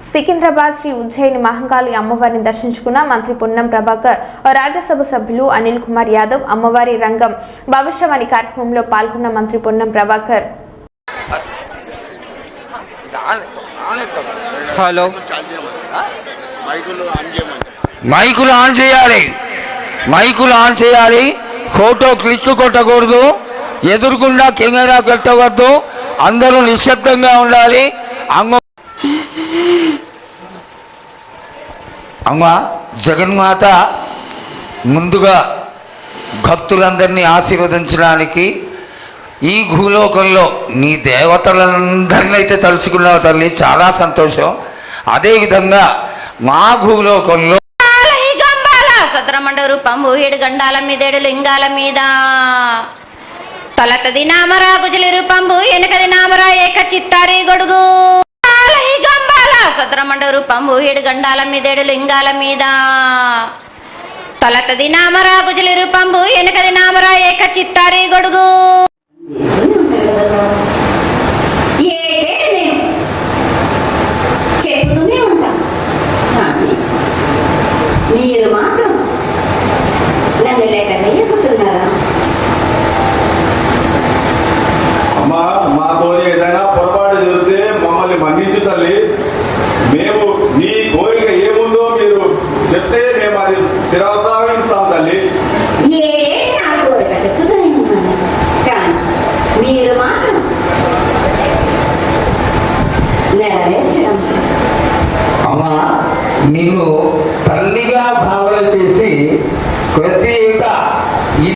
సికింద్రాబాద్ శ్రీ ఉజ్జయిని మహంకాళి అమ్మవారిని దర్శించుకున్న మంత్రి పొన్నం ప్రభాకర్, రాజ్యసభ సభ్యులు అనిల్ కుమార్ యాదవ్ అమ్మవారి రంగం భవిష్యవాణి కార్యక్రమంలో పాల్గొన్న మంత్రి పొన్నం ప్రభాకర్. హలో, మైకులు ఆన్ చేయాలి, మైకులు ఆన్ చేయాలి. ఫోటో క్లిక్ కొట్టకూడదు, ఎదురుకుండా కెమెరా పెట్టవద్దు, అందరూ నిశ్శబ్దంగా ఉండాలి. అమ్మ జగన్మాత ముందుగా భక్తులందరినీ ఆశీర్వదించడానికి ఈ భూలోకంలో నీ దేవతలందరినీ అయితే తలుచుకున్నావు తల్లి, చాలా సంతోషం. అదేవిధంగా మా భూలోకంలో సత్రమండ రూపంబు 7 గండాల మీదేడు లింగాల మీద తొలతది నామరా గుజలి రూపంబు వెనకది నామరా ఏక చిత్తారి గొడుగు సత్రమండ రూపంబు 7 గండాల మీదేడు లింగాల మీద తొలతది నామరా గుజలి రూపంబు వెనకది నామరా ఏక చిత్తారి గొడుగు. చెప్తూనే ఉంటాం, మీరు మాత్రం నన్ను లేక చెయ్యకుంటున్నారా? అమ్మా, మాతో ఏదైనా పొరపాటు జరిగితే మమ్మల్ని మన్నించు తల్లి. మేము మీ కోరిక ఏముందో మీరు చెప్తే మేము అది శిరోత్సాహిస్తాం తల్లి. ఏడేడి నా కోరిక చెప్తూనే ఉన్నాను, కానీ మీరు మాత్రం నెరవేర్చడం. అమ్మా, నిన్ను తల్లిగా భావన చేసి ప్రతి ఏటా